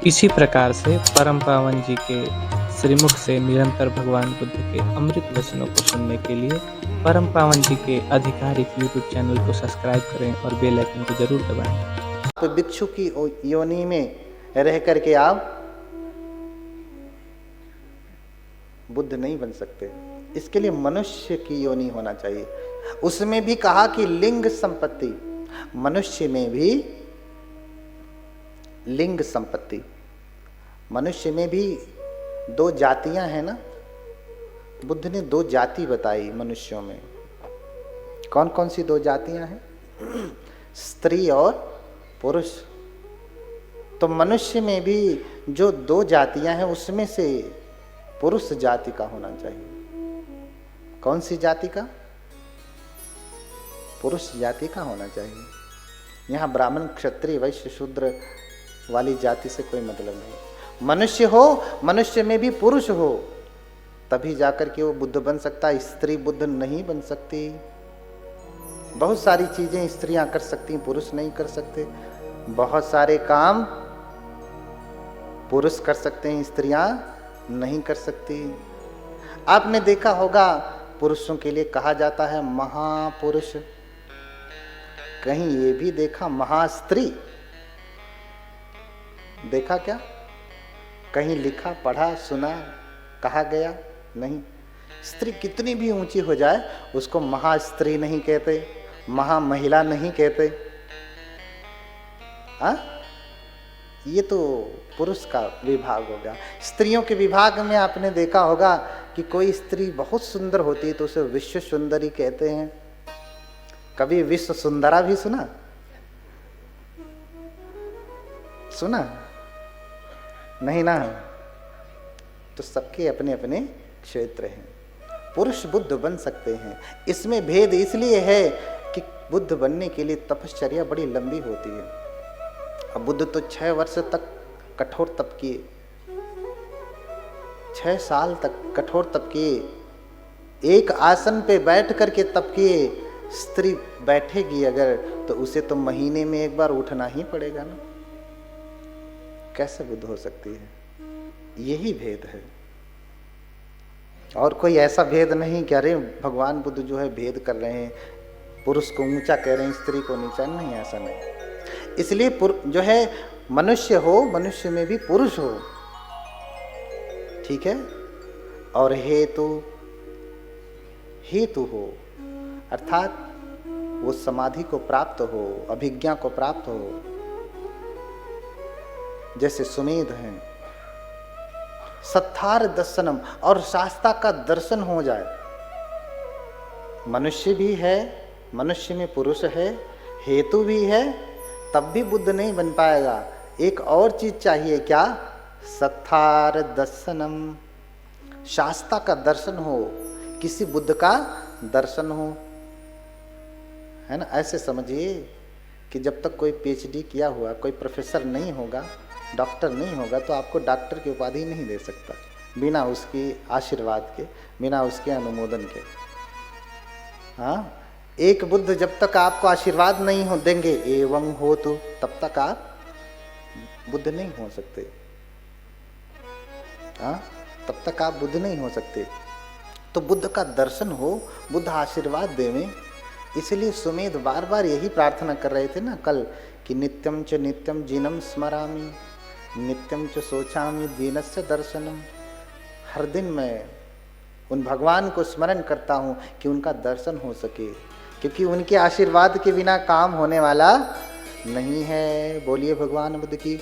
इसी प्रकार से परम पावन जी के श्रीमुख से निरंतर भगवान बुद्ध के अमृत वचनों को सुनने के लिए परम पावन जी के आधिकारिक यूट्यूब चैनल को सब्सक्राइब करें और बेल आइकन को जरूर दबाएं। आप भिक्षु की योनि में रह करके आप बुद्ध नहीं बन सकते। इसके लिए मनुष्य की योनि होना चाहिए। उसमें भी कहा कि लिंग संपत्ति, मनुष्य में भी लिंग संपत्ति। मनुष्य में भी दो जातियां हैं ना। बुद्ध ने दो जाति बताई मनुष्यों में। कौन कौन सी दो जातियां हैं? स्त्री और पुरुष। तो मनुष्य में भी जो दो जातियां हैं उसमें से पुरुष जाति का होना चाहिए। कौन सी जाति का? पुरुष जाति का होना चाहिए। यहाँ ब्राह्मण, क्षत्रिय, वैश्य, शूद्र वाली जाति से कोई मतलब नहीं। मनुष्य हो, मनुष्य में भी पुरुष हो, तभी जाकर के वो बुद्ध बन सकता है। स्त्री बुद्ध नहीं बन सकती। बहुत सारी चीजें स्त्रियां कर सकती, पुरुष नहीं कर सकते। बहुत सारे काम पुरुष कर सकते हैं, स्त्रियां नहीं कर सकती। आपने देखा होगा पुरुषों के लिए कहा जाता है महापुरुष। कहीं ये भी देखा महास्त्री? देखा क्या? कहीं लिखा, पढ़ा, सुना, कहा गया? नहीं। स्त्री कितनी भी ऊंची हो जाए उसको महास्त्री नहीं कहते, महामहिला नहीं कहते। हाँ, ये तो पुरुष का विभाग हो गया। स्त्रियों के विभाग में आपने देखा होगा कि कोई स्त्री बहुत सुंदर होती है तो उसे विश्व सुंदरी कहते हैं। कभी विश्व सुंदरा भी सुना? सुना नहीं ना? तो सबके अपने अपने क्षेत्र हैं। पुरुष बुद्ध बन सकते हैं। इसमें भेद इसलिए है कि बुद्ध बनने के लिए तपश्चर्या बड़ी लंबी होती है। अब बुद्ध तो 6 वर्ष तक कठोर तप किए, 6 साल तक कठोर तप किए। एक आसन पे बैठ करके तप किए। स्त्री बैठेगी अगर तो उसे तो महीने में एक बार उठना ही पड़ेगा ना। कैसे बुद्ध हो सकती है? यही भेद है। और कोई ऐसा भेद नहीं कि अरे भगवान बुद्ध जो है भेद कर रहे हैं, पुरुष को ऊंचा कह रहे हैं, स्त्री को नीचा। नहीं, ऐसा नहीं। इसलिए जो है मनुष्य हो, मनुष्य में भी पुरुष हो, ठीक है। और हेतु हो, अर्थात वो समाधि को प्राप्त हो, अभिज्ञा को प्राप्त हो। जैसे सुमेध हैं, सत्थार दर्शनम, और शास्त्रा का दर्शन हो जाए। मनुष्य भी है, मनुष्य में पुरुष है, हेतु भी है, तब भी बुद्ध नहीं बन पाएगा। एक और चीज चाहिए, क्या? सत्थार दर्शनम, शास्त्रा का दर्शन हो, किसी बुद्ध का दर्शन हो, है ना। ऐसे समझिए कि जब तक कोई पीएचडी किया हुआ, कोई प्रोफेसर नहीं होगा, डॉक्टर नहीं होगा, तो आपको डॉक्टर की उपाधि नहीं दे सकता बिना उसकी आशीर्वाद के, बिना उसके अनुमोदन के। हाँ, एक बुद्ध जब तक आपको आशीर्वाद नहीं हो देंगे, एवं हो तो, तब तक आप बुद्ध नहीं हो सकते। हाँ, तब तक आप बुद्ध नहीं हो सकते। तो बुद्ध का दर्शन हो, बुद्ध आशीर्वाद देवें। इसलिए सुमेध बार बार यही प्रार्थना कर रहे थे ना कल, कि नित्यम च नित्यम जिनम स्मरामि, नित्यम च सोचामि दीनस्य दर्शनम। हर दिन मैं उन भगवान को स्मरण करता हूँ कि उनका दर्शन हो सके, क्योंकि उनके आशीर्वाद के बिना काम होने वाला नहीं है। बोलिए भगवान बुद्ध की।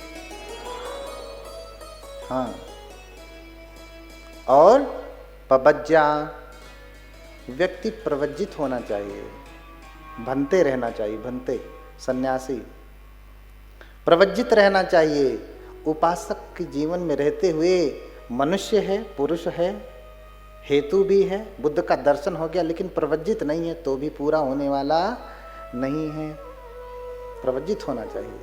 हाँ, और पबज्जा, व्यक्ति प्रवज्जित होना चाहिए, भनते रहना चाहिए। भनते सन्यासी प्रवज्जित रहना चाहिए। उपासक के जीवन में रहते हुए मनुष्य है, पुरुष है, हेतु भी है, बुद्ध का दर्शन हो गया, लेकिन प्रवज्जित नहीं है तो भी पूरा होने वाला नहीं है। प्रवज्जित होना चाहिए।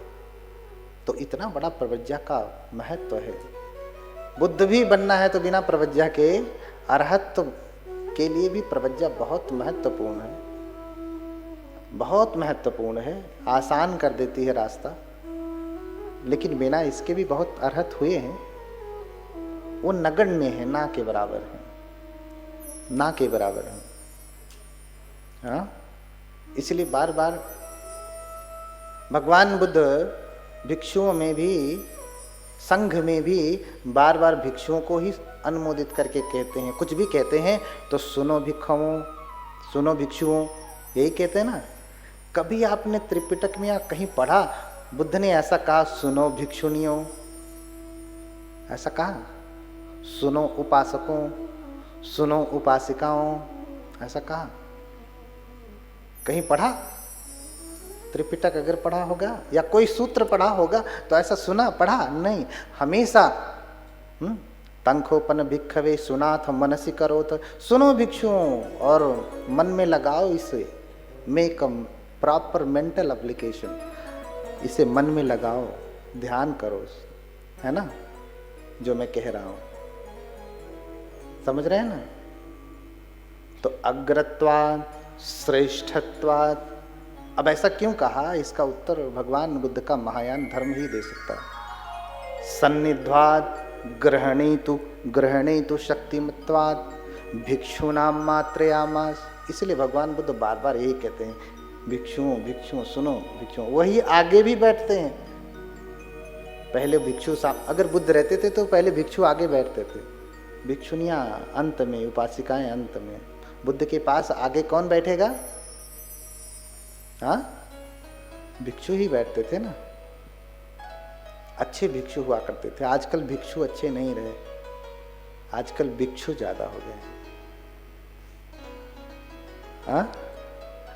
तो इतना बड़ा प्रवज्जा का महत्व है। बुद्ध भी बनना है तो बिना प्रवज्जा के, अरहत्व के लिए भी प्रवज्जा बहुत महत्वपूर्ण है, बहुत महत्वपूर्ण है। आसान कर देती है रास्ता। लेकिन बिना इसके भी बहुत अरहत हुए हैं। वो नगण्य है, ना के बराबर है, ना के बराबर है। हाँ, इसलिए बार बार भगवान बुद्ध भिक्षुओं में भी, संघ में भी बार बार भिक्षुओं को ही अनुमोदित करके कहते हैं। कुछ भी कहते हैं तो सुनो भिक्षुओं, सुनो भिक्षुओं, यही कहते हैं ना। कभी आपने त्रिपिटक में या कहीं पढ़ा बुद्ध ने ऐसा कहा सुनो भिक्षुणियों, ऐसा कहा? सुनो उपासकों, सुनो उपासिकाओं, ऐसा कहा? कहीं पढ़ा? त्रिपिटक अगर पढ़ा होगा या कोई सूत्र पढ़ा होगा तो ऐसा सुना पढ़ा नहीं। हमेशा तंखोपन भिक्षवे सुनाथ मनसी करोत, सुनो भिक्षुओं और मन में लगाओ इसे, make a proper mental application, इसे मन में लगाओ, ध्यान करो, है ना जो मैं कह रहा हूं, समझ रहे हैं ना। तो अग्रत्वात् श्रेष्ठत्वात्, अब ऐसा क्यों कहा, इसका उत्तर भगवान बुद्ध का महायान धर्म ही दे सकता है। सन्निध्वात् ग्रहणेतु शक्तिमत्वात् भिक्षुनाम मात्रयामास, इसलिए भगवान बुद्ध बार बार यही कहते हैं भिक्षुओं भिक्षुओं सुनो भिक्षुओं। वही आगे भी बैठते हैं। पहले भिक्षु अगर बुद्ध रहते थे तो पहले भिक्षु आगे बैठते थे, भिक्षुनियां अंत में, उपासिकाएं अंत में। बुद्ध के पास आगे कौन बैठेगा? हाँ, भिक्षु ही बैठते थे ना। अच्छे भिक्षु हुआ करते थे। आजकल भिक्षु अच्छे नहीं रहे, आजकल भिक्षु ज्यादा हो गए। हाँ,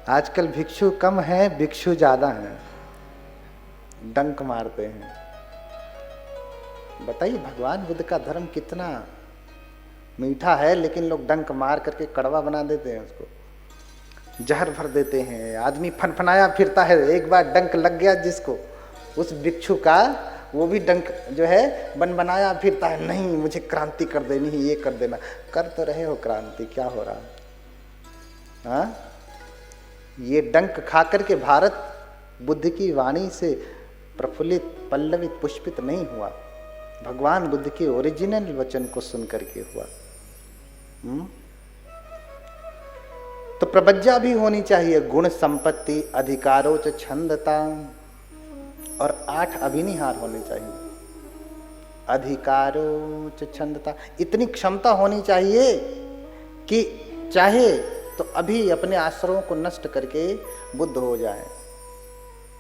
आजकल भिक्षु कम है, भिक्षु ज्यादा हैं, डंक मारते हैं। बताइए भगवान बुद्ध का धर्म कितना मीठा है, लेकिन लोग डंक मार करके कड़वा बना देते हैं, उसको जहर भर देते हैं। आदमी फनफनाया फिरता है, एक बार डंक लग गया जिसको, उस भिक्षु का, वो भी डंक जो है बनाया फिरता है, नहीं मुझे क्रांति कर देनी है, ये कर देना। कर तो रहे हो क्रांति, क्या हो रहा है? हाँ, ये डंक खा करके भारत बुद्ध की वाणी से प्रफुल्लित पल्लवित पुष्पित नहीं हुआ, भगवान बुद्ध के ओरिजिनल वचन को सुन करके हुआ। तो प्रबज्जा भी होनी चाहिए, गुण संपत्ति अधिकारोच छंदता, और 8 अभिनिहार होने चाहिए। अधिकारोच छंदता, इतनी क्षमता होनी चाहिए कि चाहे तो अभी अपने आश्रमों को नष्ट करके बुद्ध हो जाए।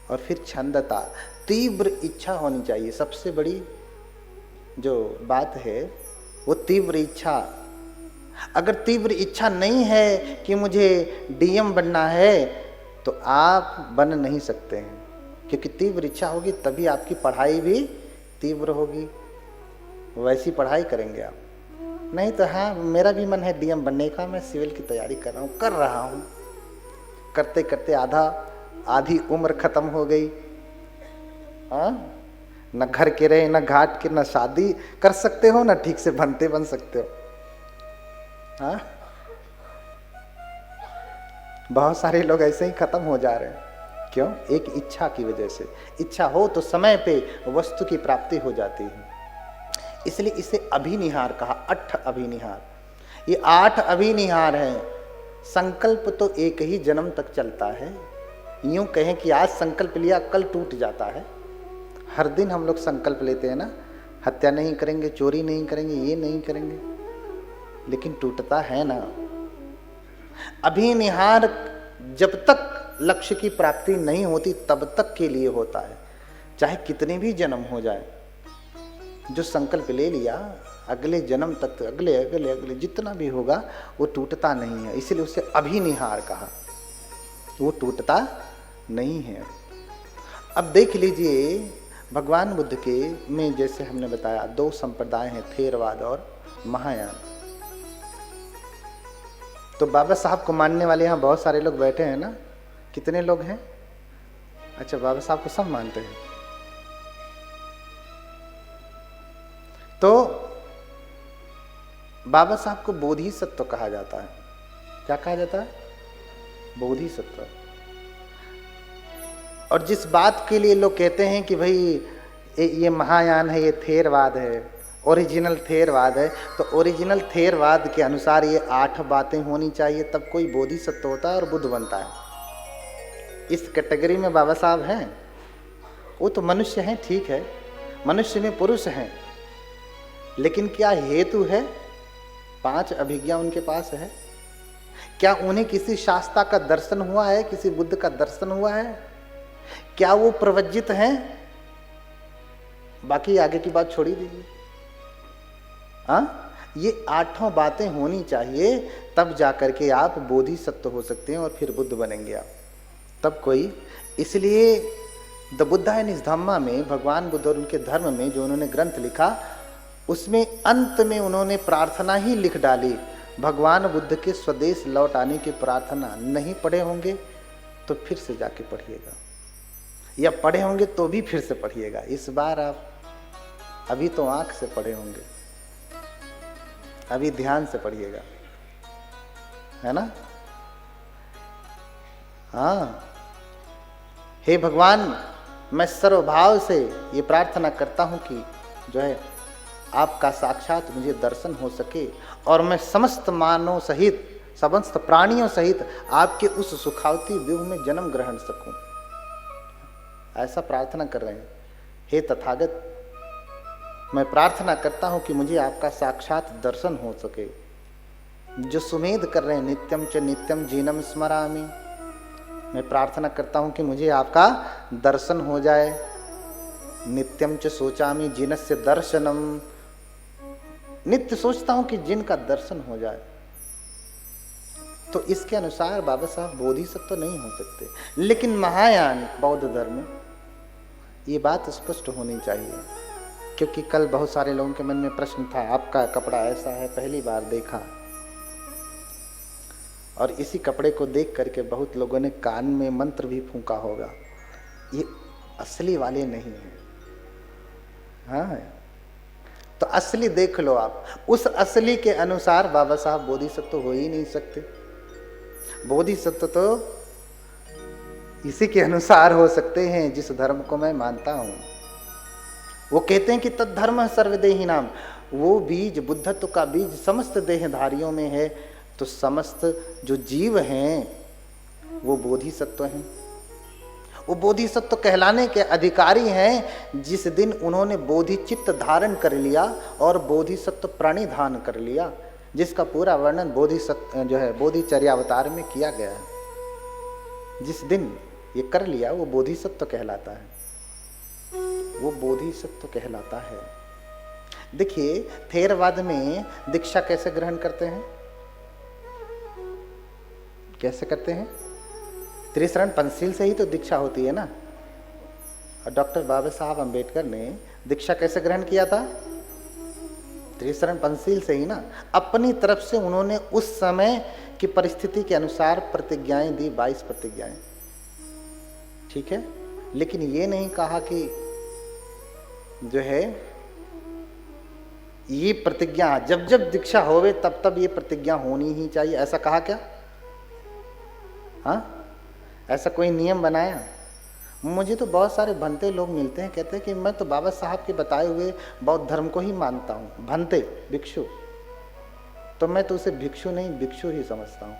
और फिर छंदता, तीव्र इच्छा होनी चाहिए। सबसे बड़ी जो बात है वो तीव्र इच्छा। अगर तीव्र इच्छा नहीं है कि मुझे डीएम बनना है तो आप बन नहीं सकते हैं, क्योंकि तीव्र इच्छा होगी तभी आपकी पढ़ाई भी तीव्र होगी, वैसी पढ़ाई करेंगे आप। नहीं तो हाँ मेरा भी मन है डीएम बनने का, मैं सिविल की तैयारी कर रहा हूँ, करते करते आधी उम्र खत्म हो गई। हाँ, न घर के रहे, न घाट के, न शादी कर सकते हो, न ठीक से बन सकते हो। हाँ, बहुत सारे लोग ऐसे ही खत्म हो जा रहे हैं। क्यों? एक इच्छा की वजह से। इच्छा हो तो समय पे वस्तु की प्राप्ति हो जाती है, इसलिए इसे अभिनिहार कहा। 8 अभिनिहार, ये 8 अभिनिहार हैं। संकल्प तो एक ही जन्म तक चलता है। यूं कहें कि आज संकल्प लिया कल टूट जाता है। हर दिन हम लोग संकल्प लेते हैं ना, हत्या नहीं करेंगे, चोरी नहीं करेंगे, ये नहीं करेंगे, लेकिन टूटता है ना। अभिनिहार जब तक लक्ष्य की प्राप्ति नहीं होती तब तक के लिए होता है, चाहे कितने भी जन्म हो जाए। जो संकल्प ले लिया अगले जन्म तक, अगले अगले अगले जितना भी होगा वो टूटता नहीं है, इसलिए उसे अभिनिहार कहा। वो टूटता नहीं है। अब देख लीजिए भगवान बुद्ध के में जैसे हमने बताया 2 संप्रदाय हैं, थेरवाद और महायान। तो बाबा साहब को मानने वाले यहाँ बहुत सारे लोग बैठे हैं ना, कितने लोग हैं? अच्छा, बाबा साहब को सब मानते हैं। तो बाबा साहब को बोधिसत्व कहा जाता है। क्या कहा जाता है? बोधिसत्व। और जिस बात के लिए लोग कहते हैं कि भाई ये महायान है, ये थेरवाद है, ओरिजिनल थेरवाद है। तो ओरिजिनल थेरवाद के अनुसार ये 8 बातें होनी चाहिए, तब कोई बोधिसत्व होता है और बुद्ध बनता है। इस कैटेगरी में बाबा साहब हैं। वो तो मनुष्य हैं, ठीक है, मनुष्य में पुरुष हैं, लेकिन क्या हेतु है? 5 अभिज्ञा उनके पास है। क्या उन्हें किसी शास्त्रा का दर्शन हुआ है? किसी बुद्ध का दर्शन हुआ है? क्या वो प्रवज्जित हैं? बाकी आगे की बात छोड़ी दीजिए। हाँ, ये 8 बातें होनी चाहिए, तब जाकर के आप बोधिसत्व हो सकते हैं और फिर बुद्ध बनेंगे आप, तब कोई। इसलिए द बुद्धा इन इस धम्मा में भगवान बुद्ध और उनके धर्म में जो उन्होंने ग्रंथ लिखा, उसमें अंत में उन्होंने प्रार्थना ही लिख डाली। भगवान बुद्ध के स्वदेश लौट आने की प्रार्थना। नहीं पढ़े होंगे तो फिर से जाके पढ़िएगा, या पढ़े होंगे तो भी फिर से पढ़िएगा। इस बार आप अभी तो आंख से पढ़े होंगे, अभी ध्यान से पढ़िएगा, है ना? हाँ, हे भगवान, मैं सर्वभाव से ये प्रार्थना करता हूं कि जो है आपका साक्षात मुझे दर्शन हो सके और मैं समस्त मानव सहित, समस्त प्राणियों सहित आपके उस सुखावती व्यूह में जन्म ग्रहण सकूं। ऐसा प्रार्थना कर रहे हैं। हे तथागत, मैं प्रार्थना करता हूं कि मुझे आपका साक्षात दर्शन हो सके। जो सुमेध कर रहे हैं, नित्यम च नित्यम जीनम स्मरामि, मैं प्रार्थना करता हूं कि मुझे आपका दर्शन हो जाए। नित्यम च सोचामि जिनस्य दर्शनम, नित्य सोचता हूं कि जिनका दर्शन हो जाए। तो इसके अनुसार बाबा साहब बोधिसत्व तो नहीं हो सकते, लेकिन महायान बौद्ध धर्म ये बात स्पष्ट होनी चाहिए। क्योंकि कल बहुत सारे लोगों के मन में प्रश्न था, आपका कपड़ा ऐसा है, पहली बार देखा, और इसी कपड़े को देख करके बहुत लोगों ने कान में मंत्र भी फूंका होगा। ये असली वाले नहीं है। हाँ, तो असली देख लो आप। उस असली के अनुसार बाबा साहब बोधिसत्व हो ही नहीं सकते। बोधिसत्व तो इसी के अनुसार हो सकते हैं जिस धर्म को मैं मानता हूं। वो कहते हैं कि तद्धर्म सर्वदेही नाम, वो बीज, बुद्धत्व का बीज समस्त देहधारियों में है। तो समस्त जो जीव हैं वो बोधिसत्व हैं। वो बोधिसत्व कहलाने के अधिकारी हैं जिस दिन उन्होंने बोधिचित्त धारण कर लिया और बोधिसत्व प्रणिधान कर लिया, जिसका पूरा वर्णन बोधिसत्व जो है बोधिचर्यावतार में किया गया है। जिस दिन ये कर लिया वो बोधिसत्व कहलाता है, वो बोधिसत्व कहलाता है। देखिए, थेरवाद में दीक्षा कैसे ग्रहण करते हैं? कैसे करते हैं? त्रिशरण पंचशील से ही तो दीक्षा होती है ना। और डॉक्टर बाबा साहब अम्बेडकर ने दीक्षा कैसे ग्रहण किया था? त्रिशरण पंचशील से ही ना। अपनी तरफ से उन्होंने उस समय की परिस्थिति के अनुसार प्रतिज्ञाएं दी, 22 प्रतिज्ञाएं, ठीक है। लेकिन ये नहीं कहा कि जो है ये प्रतिज्ञा जब जब दीक्षा होवे तब तब ये प्रतिज्ञा होनी ही चाहिए, ऐसा कहा क्या? हाँ, ऐसा कोई नियम बनाया? मुझे तो बहुत सारे भंते लोग मिलते हैं, कहते हैं कि मैं तो बाबा साहब के बताए हुए बौद्ध धर्म को ही मानता हूँ। भंते, भिक्षु, तो मैं तो उसे भिक्षु नहीं भिक्षु ही समझता हूँ।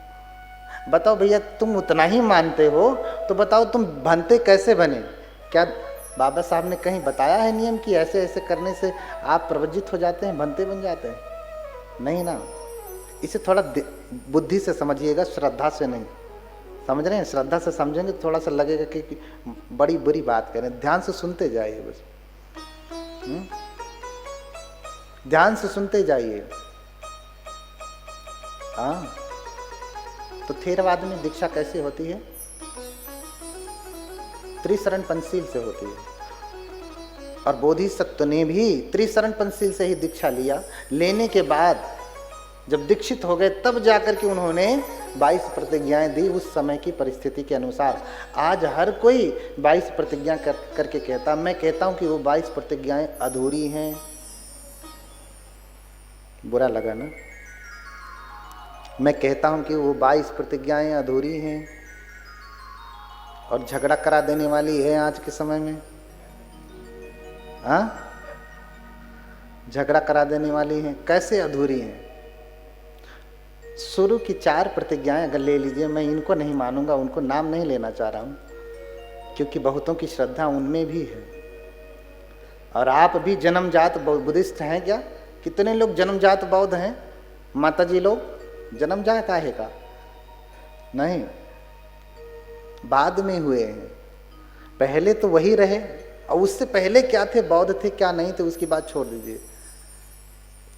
बताओ भैया, तुम उतना ही मानते हो तो बताओ तुम भंते कैसे बने? क्या बाबा साहब ने कहीं बताया है नियम कि ऐसे ऐसे करने से आप प्रवज्जित हो जाते हैं, भंते बन जाते हैं? नहीं ना। इसे थोड़ा बुद्धि से समझिएगा, श्रद्धा से नहीं। समझ रहे हैं? श्रद्धा से समझेंगे तो थोड़ा सा लगेगा कि बड़ी बुरी बात करें। ध्यान से सुनते जाइए बस, ध्यान से सुनते जाइए। हाँ, तो थेरवाद में दीक्षा कैसे होती है? त्रिशरण पंचशील से होती है। और बोधिसत्व ने भी त्रिशरण पंचशील से ही दीक्षा लिया। लेने के बाद जब दीक्षित हो गए तब जाकर के उन्होंने 22 प्रतिज्ञाएं दी उस समय की परिस्थिति के अनुसार। आज हर कोई 22 प्रतिज्ञा करके कहता, मैं कहता हूं कि वो 22 प्रतिज्ञाएं अधूरी हैं। बुरा लगा ना? मैं कहता हूं कि वो 22 प्रतिज्ञाएं अधूरी हैं और झगड़ा करा देने वाली है आज के समय में, हाँ, झगड़ा करा देने वाली हैं, कैसे अधूरी हैं। शुरू की 4 प्रतिज्ञाएं अगर ले लीजिए, मैं इनको नहीं मानूंगा, उनको नाम नहीं लेना चाह रहा हूं, क्योंकि बहुतों की श्रद्धा उनमें भी है। और आप भी जन्मजात बुद्धिस्ट हैं क्या? कितने लोग जन्मजात बौद्ध हैं? माता जी लोग जन्मजात आहे का? नहीं, बाद में हुए हैं। पहले तो वही रहे, और उससे पहले क्या थे, बौद्ध थे क्या नहीं थे, उसकी बात छोड़ दीजिए,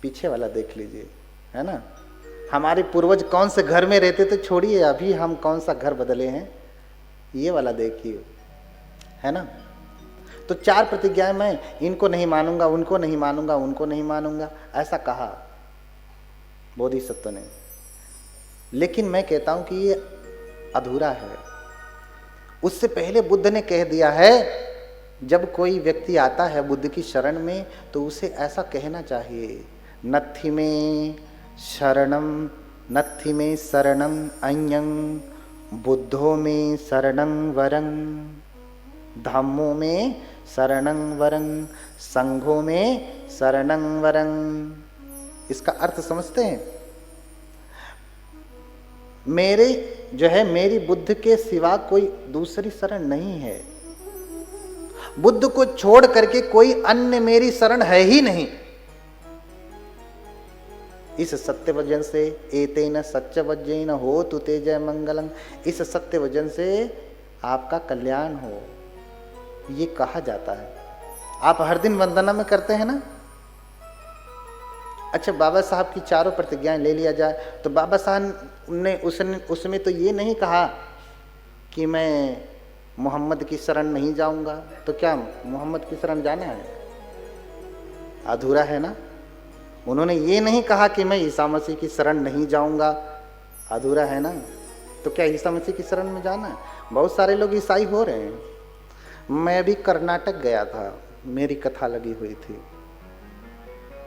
पीछे वाला देख लीजिए, है ना। हमारे पूर्वज कौन से घर में रहते थे छोड़िए, अभी हम कौन सा घर बदले हैं, ये वाला देखिए, है ना। तो 4 प्रतिज्ञाएं, मैं इनको नहीं मानूंगा, उनको नहीं मानूंगा, उनको नहीं मानूंगा, ऐसा कहा बोधिसत्व ने। लेकिन मैं कहता हूं कि ये अधूरा है। उससे पहले बुद्ध ने कह दिया है, जब कोई व्यक्ति आता है बुद्ध की शरण में, तो उसे ऐसा कहना चाहिए, नत्थि में शरणम, नत्थि में शरणम अन्यं, बुद्धो में शरणं वरं, धम्मो में शरणं वरं, संघो में शरणं वरं। इसका अर्थ समझते हैं? मेरे जो है, मेरी बुद्ध के सिवा कोई दूसरी शरण नहीं है। बुद्ध को छोड़ करके कोई अन्य मेरी शरण है ही नहीं। इस सत्य वचन से एतेन सच्च वज्रेन होतु ते जय मंगलम, इस सत्य वचन से आपका कल्याण हो, ये कहा जाता है। आप हर दिन वंदना में करते हैं ना। अच्छा, बाबा साहब की 4 प्रतिज्ञाएं ले लिया जाए, तो बाबा साहब ने उसमें तो ये नहीं कहा कि मैं मोहम्मद की शरण नहीं जाऊंगा, तो क्या मोहम्मद की शरण जाना है? अधूरा है ना। उन्होंने ये नहीं कहा कि मैं ईसा मसीह की शरण नहीं जाऊंगा, अधूरा है ना। तो क्या ईसा मसीह की शरण में जाना है? बहुत सारे लोग ईसाई हो रहे हैं। मैं भी कर्नाटक गया था, मेरी कथा लगी हुई थी।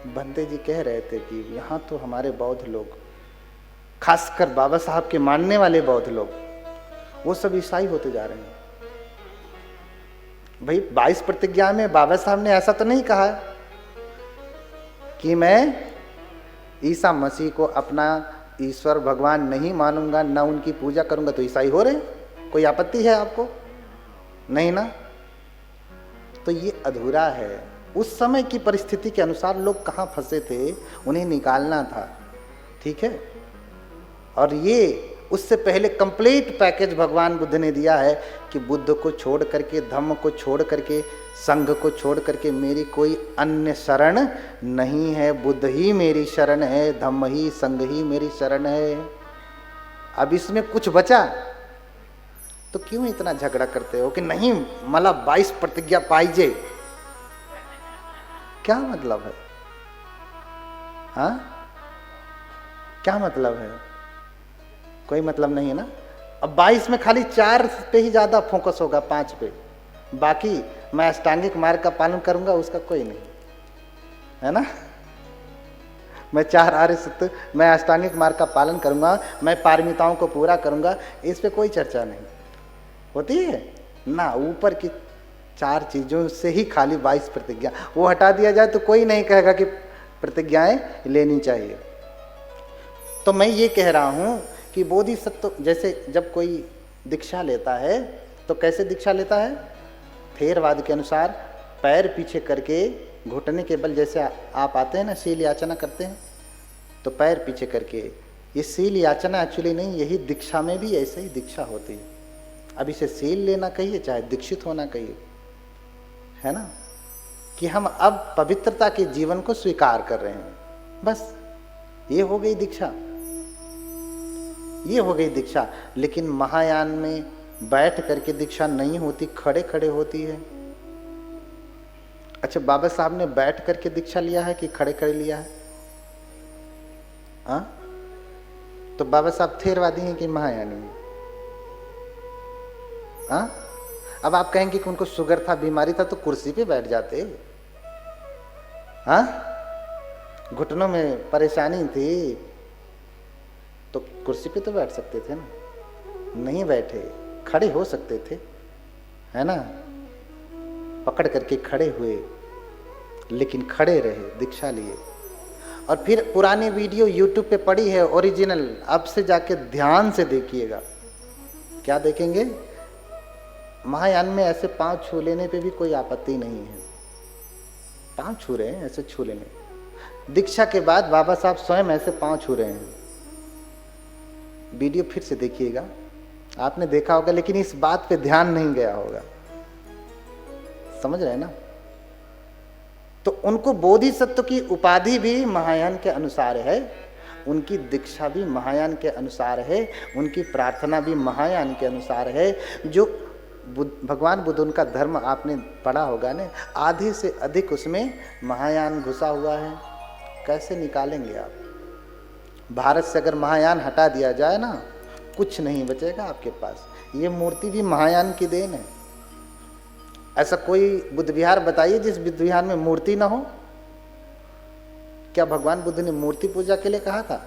बंदे जी कह रहे थे कि यहाँ तो हमारे बौद्ध लोग, खासकर बाबा साहब के मानने वाले बौद्ध लोग, वो सब ईसाई होते जा रहे हैं। भाई 22 प्रतिज्ञा में बाबा साहब ने ऐसा तो नहीं कहा कि मैं ईसा मसीह को अपना ईश्वर भगवान नहीं मानूंगा, ना उनकी पूजा करूंगा, तो ईसाई हो रहे? कोई आपत्ति है आपको? नहीं ना। तो ये अधूरा है। उस समय की परिस्थिति के अनुसार लोग कहाँ फंसे थे, उन्हें निकालना था, ठीक है। और ये उससे पहले कंप्लीट पैकेज भगवान बुद्ध ने दिया है कि बुद्ध को छोड़ करके, धम्म को छोड़ करके, संघ को छोड़ करके मेरी कोई अन्य शरण नहीं है। बुद्ध ही मेरी शरण है, धम्म ही, संघ ही मेरी शरण है। अब इसमें कुछ बचा तो क्यों इतना झगड़ा करते हो कि नहीं मला 22 प्रतिज्ञा पाइजे? क्या मतलब है? हाँ, क्या मतलब है? कोई मतलब नहीं है ना। अब 22 में खाली 4 पे ही ज्यादा फोकस होगा, 5 पे। बाकी मैं अष्टांगिक मार्ग का पालन करूंगा, उसका कोई नहीं है ना। मैं 4 आर्य सत्य, मैं अष्टांगिक मार्ग का पालन करूंगा, मैं पारमिताओं को पूरा करूंगा, इस पे कोई चर्चा नहीं होती है ना। ऊपर की 4 चीजों से ही खाली 22 प्रतिज्ञा, वो हटा दिया जाए तो कोई नहीं कहेगा कि प्रतिज्ञाएं लेनी चाहिए। तो मैं ये कह रहा हूं कि बोधिसत्व, जैसे जब कोई दीक्षा लेता है तो कैसे दीक्षा लेता है? थेरवाद के अनुसार पैर पीछे करके, घुटने के बल, जैसे आप आते हैं ना शील याचना करते हैं, तो पैर पीछे करके। ये शील याचना एक्चुअली नहीं, यही दीक्षा में भी ऐसे ही दीक्षा होती है। अब इसे शील लेना कहिए चाहे दीक्षित होना कहिए, है ना, कि हम अब पवित्रता के जीवन को स्वीकार कर रहे हैं, बस ये हो गई दीक्षा, ये हो गई दीक्षा। लेकिन महायान में बैठ करके दीक्षा नहीं होती, खड़े खड़े होती है। अच्छा, बाबा साहब ने बैठ करके दीक्षा लिया है कि खड़े खड़े लिया है? हाँ, तो बाबा साहब थेरवादी हैं कि महायानी हैं? हाँ, अब आप कहेंगे कि उनको शुगर था, बीमारी था, तो कुर्सी पे बैठ जाते। हाँ, घुटनों में परेशानी थी तो कुर्सी पे तो बैठ सकते थे ना, नहीं बैठे, खड़े हो सकते थे, है ना, पकड़ करके खड़े हुए, लेकिन खड़े रहे, दीक्षा लिए। और फिर पुरानी वीडियो यूट्यूब पे पड़ी है ओरिजिनल, अब से जाके ध्यान से देखिएगा। क्या देखेंगे? महायान में ऐसे पांव छू लेने पे भी कोई आपत्ति नहीं है, पांव छू रहे हैं, ऐसे छू लेने। दीक्षा के बाद बाबा साहब स्वयं ऐसे पांव छू रहे हैं। वीडियो फिर से देखिएगा, आपने देखा होगा लेकिन इस बात पे ध्यान नहीं गया होगा। समझ रहे हैं ना? तो उनको बोधिसत्व की उपाधि भी महायान के अनुसार है, उनकी दीक्षा भी महायान के अनुसार है, उनकी प्रार्थना भी महायान के अनुसार है। जो भगवान बुद्ध उनका धर्म आपने पढ़ा होगा ना, आधे से अधिक उसमें महायान घुसा हुआ है। कैसे निकालेंगे आप? भारत से अगर महायान हटा दिया जाए ना, कुछ नहीं बचेगा आपके पास। ये मूर्ति भी महायान की देन है। ऐसा कोई बुद्ध विहार बताइए जिस बुद्ध विहार में मूर्ति ना हो। क्या भगवान बुद्ध ने मूर्ति पूजा के लिए कहा था?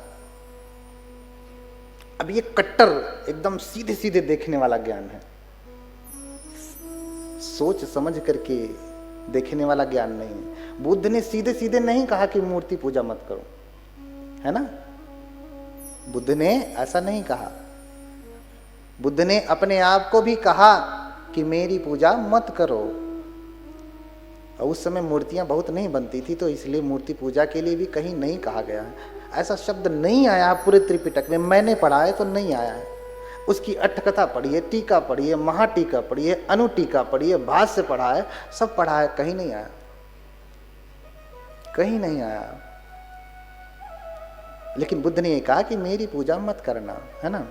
अब ये कट्टर एकदम सीधे सीधे देखने वाला ज्ञान है, सोच समझ करके देखने वाला ज्ञान नहीं है। बुद्ध ने सीधे सीधे नहीं कहा कि मूर्ति पूजा मत करो, है ना? बुद्ध ने ऐसा नहीं कहा। बुद्ध ने अपने आप को भी कहा कि मेरी पूजा मत करो। और उस समय मूर्तियां बहुत नहीं बनती थी, तो इसलिए मूर्ति पूजा के लिए भी कहीं नहीं कहा गया है। ऐसा शब्द नहीं आया पूरे त्रिपिटक में, मैंने पढ़ा है तो नहीं आया है। उसकी अट्ठकथा पढ़िए, टीका पढ़िए, महाटीका पढ़िए, अनुटीका पढ़िए, भाष्य पढ़ा है, सब पढ़ा है, कहीं नहीं आया, कहीं नहीं आया। लेकिन बुद्ध ने ये कहा कि मेरी पूजा मत करना, है ना?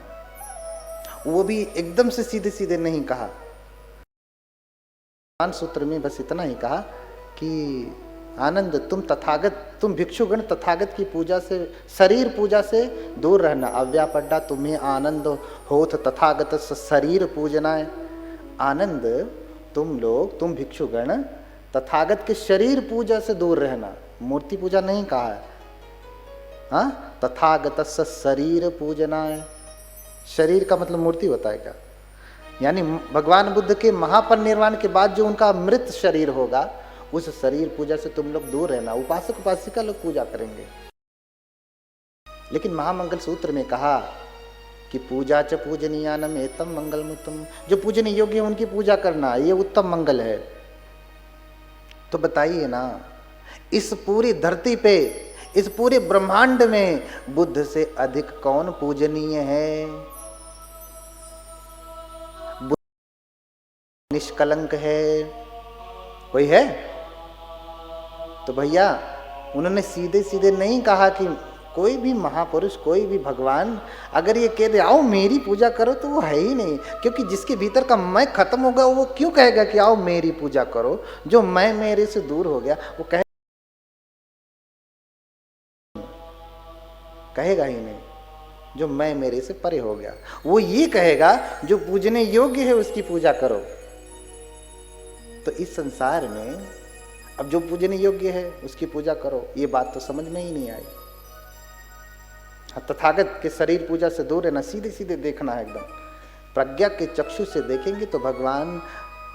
वो भी एकदम से सीधे सीधे नहीं कहा। सूत्र में बस इतना ही कहा कि आनंद तुम भिक्षुगण तथागत की पूजा से, शरीर पूजा से दूर रहना। अव्यापड्डा तुम्हें आनंद होत तथागत शरीर पूजनाय। आनंद तुम भिक्षुगण तथागत के शरीर पूजा से दूर रहना, मूर्ति पूजा नहीं कहा है। हाँ, तथागत शरीर पूजनाय। शरीर का मतलब मूर्ति होता है क्या? यानी भगवान बुद्ध के महापरिनिर्वाण के बाद जो उनका मृत शरीर होगा, उस शरीर पूजा से तुम लोग दूर रहना। उपासक उपासिका लोग पूजा करेंगे। लेकिन महामंगल सूत्र में कहा कि पूजा च पूजनीयानम एतम मंगलमुत्तम, जो पूजने योग्य है उनकी पूजा करना, ये उत्तम मंगल है। तो बताइए ना, इस पूरी धरती पे, इस पूरे ब्रह्मांड में बुद्ध से अधिक कौन पूजनीय है? बुद्ध निष्कलंक है, कोई है? तो भैया उन्होंने सीधे सीधे नहीं कहा कि कोई भी महापुरुष, कोई भी भगवान अगर ये कह दे आओ मेरी पूजा करो, तो वो है ही नहीं। क्योंकि जिसके भीतर का मैं खत्म होगा, वो क्यों कहेगा कि आओ मेरी पूजा करो? जो मैं मेरे से दूर हो गया, वो कहेगा ही नहीं। जो मैं मेरे से परे हो गया, वो ये कहेगा जो पूजने योग्य है उसकी पूजा करो। तो इस संसार में अब जो पूजने योग्य है उसकी पूजा करो, ये बात तो समझ में ही नहीं आई। तथागत के शरीर पूजा से दूर रहना, सीधे सीधे देखना है एकदम। प्रज्ञा के चक्षु से देखेंगे तो भगवान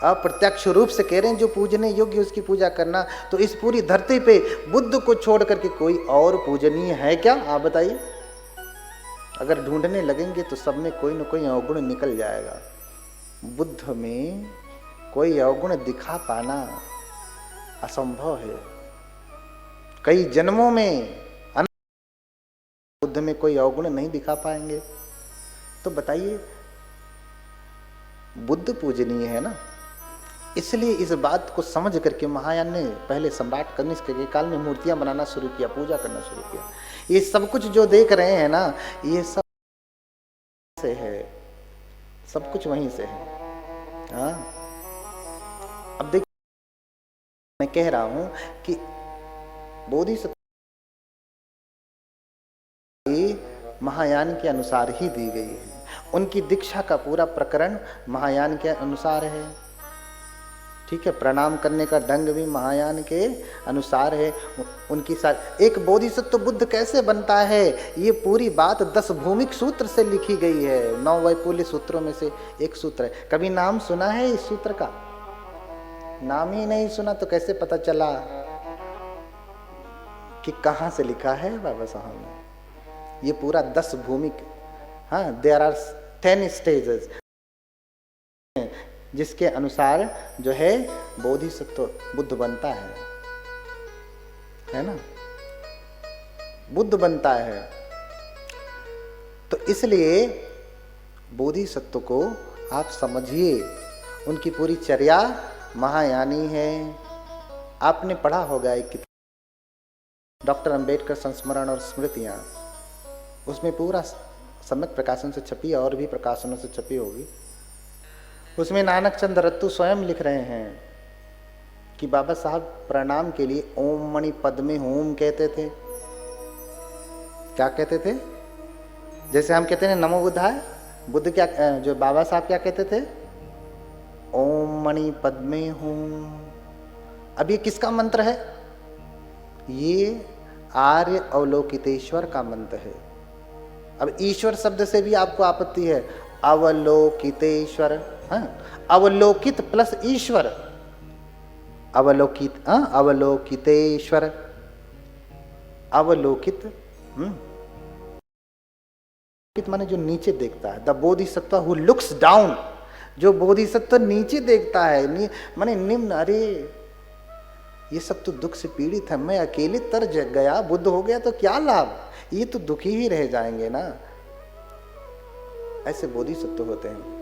अप्रत्यक्ष रूप से कह रहे हैं जो पूजने योग्य उसकी पूजा करना। तो इस पूरी धरती पे बुद्ध को छोड़ करके कोई और पूजनीय है क्या? आप बताइए। अगर ढूंढने लगेंगे तो सब में कोई न कोई अवगुण निकल जाएगा। बुद्ध में कोई अवगुण दिखा पाना असंभव है। कई जन्मों में बुद्ध में कोई अवगुण नहीं दिखा पाएंगे। तो बताइए, बुद्ध पूजनीय है ना। इसलिए इस बात को समझ करके महायान ने पहले सम्राट कनिष्क के काल में मूर्तियां बनाना शुरू किया, पूजा करना शुरू किया। ये सब कुछ जो देख रहे हैं ना, ये सब से है, सब कुछ वहीं से है। हाँ, अब देखिए, मैं कह रहा हूं कि बोधिसत्व महायान के अनुसार ही दी गई है। उनकी दीक्षा का पूरा प्रकरण महायान के अनुसार है। ठीक है, प्रणाम करने का ढंग भी महायान के अनुसार है। उनकी साथ एक बोधिसत्व बुद्ध कैसे बनता है, ये पूरी बात 10 भूमिक सूत्र से लिखी गई है। 9 वैपुल्य सूत्रों में से एक सूत्र है। कभी नाम सुना है इस सूत्र का? नाम ही नहीं सुना तो कैसे पता चला? कि कहाँ से लिखा है बाबा साहब ने। ये पूरा 10 भूमिक, हाँ, देयर आर 10 स्टेजेस, जिसके अनुसार जो है बोधिसत्व बुद्ध बनता है ना, बुद्ध बनता है। तो इसलिए बोधिसत्व को आप समझिए, उनकी पूरी चर्या महायानी है। आपने पढ़ा होगा एक किताब डॉक्टर अंबेडकर संस्मरण और स्मृतियाँ, उसमें पूरा सम्यक प्रकाशन से छपी, और भी प्रकाशनों से छपी होगी। उसमें नानक चंद रत्तू स्वयं लिख रहे हैं कि बाबा साहब प्रणाम के लिए ओम मणि पद्मे होम कहते थे। क्या कहते थे? जैसे हम कहते हैं नमो बुद्धाय, बुद्ध क्या, जो बाबा साहब क्या कहते थे? ओम मणि पद्मे होम। अब ये किसका मंत्र है? ये आर्य अवलोकितेश्वर का मंत्र है। अब ईश्वर शब्द से भी आपको आपत्ति है, अवलोकितेश्वर, हाँ, अवलोकित प्लस ईश्वर, अवलोकित, हाँ, अवलोकितेश्वर, अवलोकित, माने जो नीचे देखता है, the Bodhisattva who looks down, जो बोधिसत्व नीचे देखता है, माने निम्न। अरे ये सब तो दुख से पीड़ित है, मैं अकेले तर गया, बुद्ध हो गया तो क्या लाभ, ये तो दुखी ही रह जाएंगे ना। ऐसे बोधिसत्व होते हैं,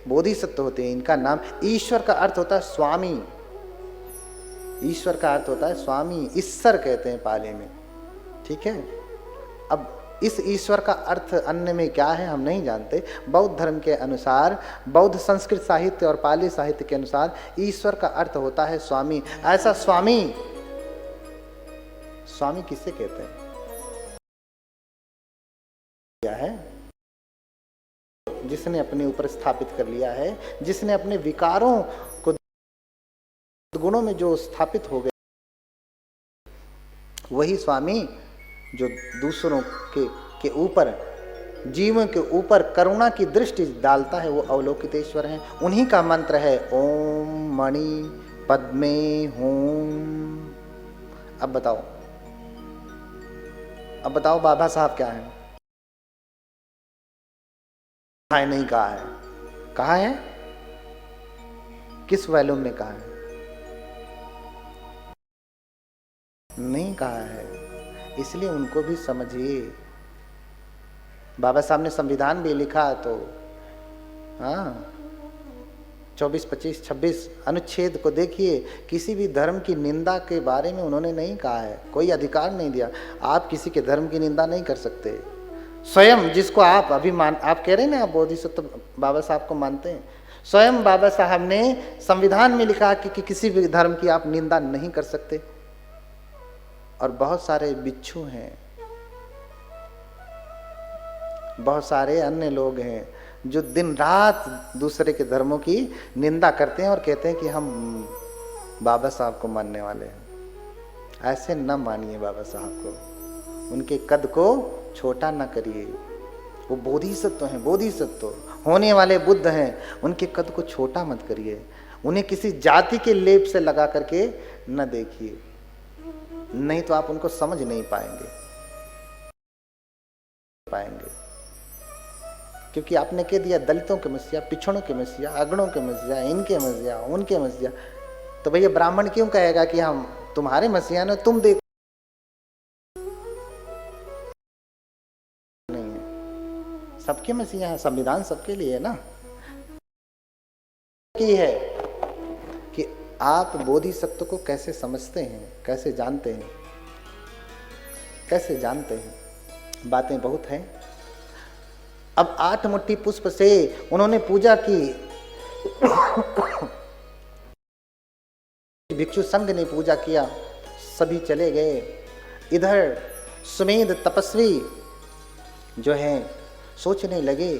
बोधिसत्व होते हैं। इनका नाम, ईश्वर का अर्थ होता है स्वामी, ईश्वर का अर्थ होता है स्वामी, ईश्वर कहते हैं पाली में, ठीक है। अब इस ईश्वर का अर्थ अन्य में क्या है हम नहीं जानते। बौद्ध धर्म के अनुसार, बौद्ध संस्कृत साहित्य और पाली साहित्य के अनुसार ईश्वर का अर्थ होता है स्वामी। ऐसा स्वामी, स्वामी किसे कहते हैं? क्या है? जिसने अपने ऊपर स्थापित कर लिया है, जिसने अपने विकारों को गुणों में जो स्थापित हो गए, वही स्वामी जो दूसरों के ऊपर, जीवों के ऊपर करुणा की दृष्टि डालता है, वो अवलोकितेश्वर है। उन्हीं का मंत्र है ओम मणि पद्मे होम। अब बताओ बाबा साहब क्या है? नहीं कहा है, कहा है? किस वॉल्यूम में कहा है? नहीं कहा है। इसलिए उनको भी समझिए। बाबा साहब ने संविधान भी लिखा तो हाँ, 24, 25, 26 अनुच्छेद को देखिए, किसी भी धर्म की निंदा के बारे में उन्होंने नहीं कहा है, कोई अधिकार नहीं दिया। आप किसी के धर्म की निंदा नहीं कर सकते। स्वयं जिसको आप अभी आप कह रहे हैं ना, आप बोधिसत्व बाबा साहब को मानते हैं, स्वयं बाबा साहब ने संविधान में लिखा कि किसी भी धर्म की आप निंदा नहीं कर सकते। और बहुत सारे बिच्छू हैं, बहुत सारे अन्य लोग हैं जो दिन रात दूसरे के धर्मों की निंदा करते हैं और कहते हैं कि हम बाबा साहब को मानने वाले हैं। ऐसे न मानिए बाबा साहब को, उनके कद को छोटा न करिए। वो बोधिसत्व हैं, बोधिसत्व होने वाले बुद्ध हैं, उनके कद को छोटा मत करिए। उन्हें किसी जाति के लेप से लगा करके न देखिए, नहीं तो आप उनको समझ नहीं पाएंगे। क्योंकि आपने कह दिया दलितों के मसीहा, पिछड़ों के मसीहा, अगड़ों के मसीहा, इनके मसीहा, उनके मसीहा, तो भैया ब्राह्मण क्यों कहेगा कि हम तुम्हारे मसीहा ने, तुम देखो नहीं है, सबके मसीहा है, संविधान सबके लिए है ना। की है कि आप बोधिसत्व को कैसे समझते हैं, कैसे जानते हैं, कैसे जानते हैं। बातें बहुत हैं। अब 8 मुट्ठी पुष्प से उन्होंने पूजा की, भिक्षु संघ ने पूजा किया, सभी चले गए। इधर सुमेध तपस्वी जो हैं सोचने लगे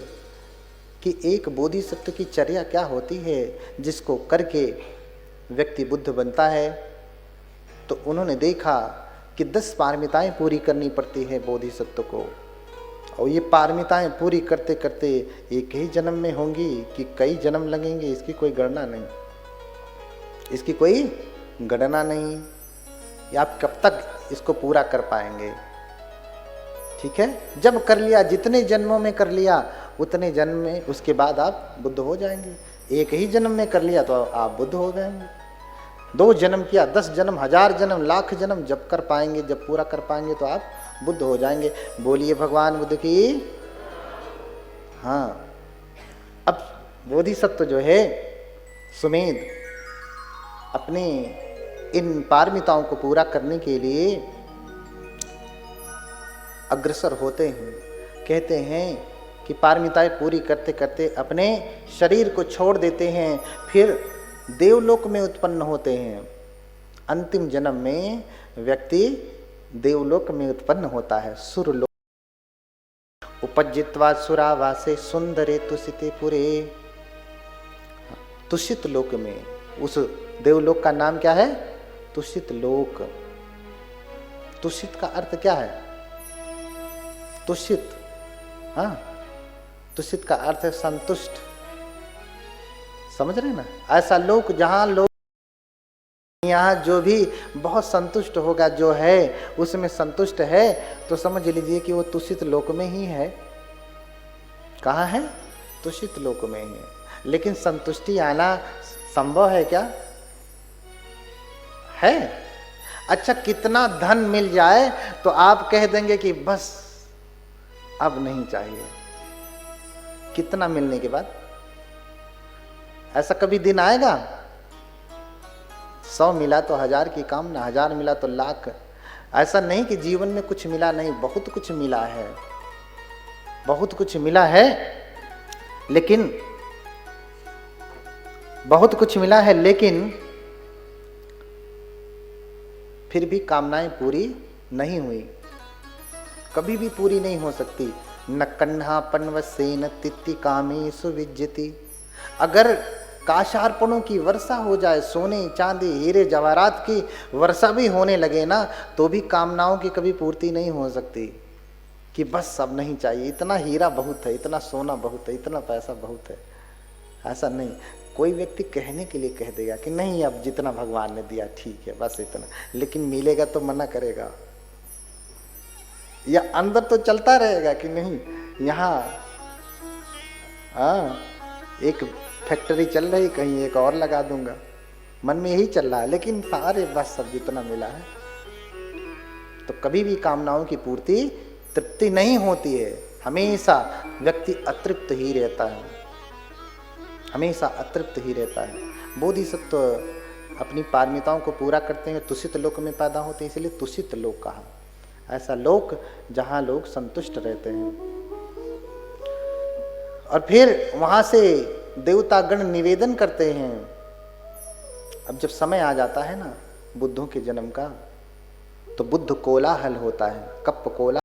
कि एक बोधिसत्व की चर्या क्या होती है जिसको करके व्यक्ति बुद्ध बनता है। तो उन्होंने देखा कि 10 पारमिताएं पूरी करनी पड़ती है बोधिसत्व को, और ये पारमिताएं पूरी करते करते एक ही जन्म में होंगी कि कई जन्म लगेंगे, इसकी कोई गणना नहीं, इसकी कोई गणना नहीं, या आप कब तक इसको पूरा कर पाएंगे। ठीक है, जब कर लिया, जितने जन्मों में कर लिया उतने जन्म में, उसके बाद आप बुद्ध हो जाएंगे। एक ही जन्म में कर लिया तो आप बुद्ध हो जाएंगे। 2 जन्म किया, 10 जन्म, 1000 जन्म, लाख जन्म जब कर पाएंगे, जब पूरा कर पाएंगे तो आप बुद्ध हो जाएंगे। बोलिए भगवान बुद्ध की। हाँ, अब बोधिसत्व जो है सुमेध अपने इन पारमिताओं को पूरा करने के लिए अग्रसर होते हैं। कहते हैं कि पारमिताएं पूरी करते करते अपने शरीर को छोड़ देते हैं, फिर देवलोक में उत्पन्न होते हैं। अंतिम जन्म में व्यक्ति देवलोक में उत्पन्न होता है, सुरलोक। उपजित्वा सुरावासे सुंदरे तुषिते पुरे। तुषित लोक में, उस देवलोक का नाम क्या है? तुषित लोक। तुषित का अर्थ क्या है? तुषित, हाँ, तुषित का अर्थ है संतुष्ट। समझ रहे ना? ऐसा लोक जहां लोग, यहाँ जो भी बहुत संतुष्ट होगा, जो है उसमें संतुष्ट है, तो समझ लीजिए कि वो तुषित लोक में ही है। कहाँ है? तुषित लोक में ही है। लेकिन संतुष्टि आना संभव है क्या? है। अच्छा, कितना धन मिल जाए तो आप कह देंगे कि बस अब नहीं चाहिए? कितना मिलने के बाद? ऐसा कभी दिन आएगा? 100 मिला तो 1000 की कामना, 1000 मिला तो लाख। ऐसा नहीं कि जीवन में कुछ मिला नहीं, बहुत कुछ मिला है, बहुत कुछ मिला है, लेकिन बहुत कुछ मिला है, लेकिन फिर भी कामनाएं पूरी नहीं हुई, कभी भी पूरी नहीं हो सकती। न कन्हा पन्वसेन तित्ति कामेषु विज्जति। अगर काशार्पणों की वर्षा हो जाए, सोने चांदी हीरे जवाहरात की वर्षा भी होने लगे ना, तो भी कामनाओं की कभी पूर्ति नहीं हो सकती कि बस अब नहीं चाहिए, इतना हीरा बहुत है, इतना सोना बहुत है, इतना पैसा बहुत है। ऐसा नहीं। कोई व्यक्ति कहने के लिए कह देगा कि नहीं, अब जितना भगवान ने दिया ठीक है, बस इतना, लेकिन मिलेगा तो मना करेगा, या अंदर तो चलता रहेगा कि नहीं, यहाँ हाँ एक फैक्ट्री चल रही, कहीं एक और लगा दूंगा, मन में यही चल रहा है, लेकिन सारे बस सब जितना मिला है। तो कभी भी कामनाओं की पूर्ति, तृप्ति नहीं होती है। हमेशा व्यक्ति अतृप्त ही रहता है, हमेशा अतृप्त ही रहता है। बोधिसत्व अपनी पारमिताओं को पूरा करते हैं, तुषित लोक में पैदा होते हैं, इसलिए तुषित लोक कहा। ऐसा लोक जहां लोग संतुष्ट रहते हैं। और फिर वहां से देवतागण निवेदन करते हैं। अब जब समय आ जाता है ना बुद्धों के जन्म का, तो बुद्ध कोलाहल होता है। Cup Cola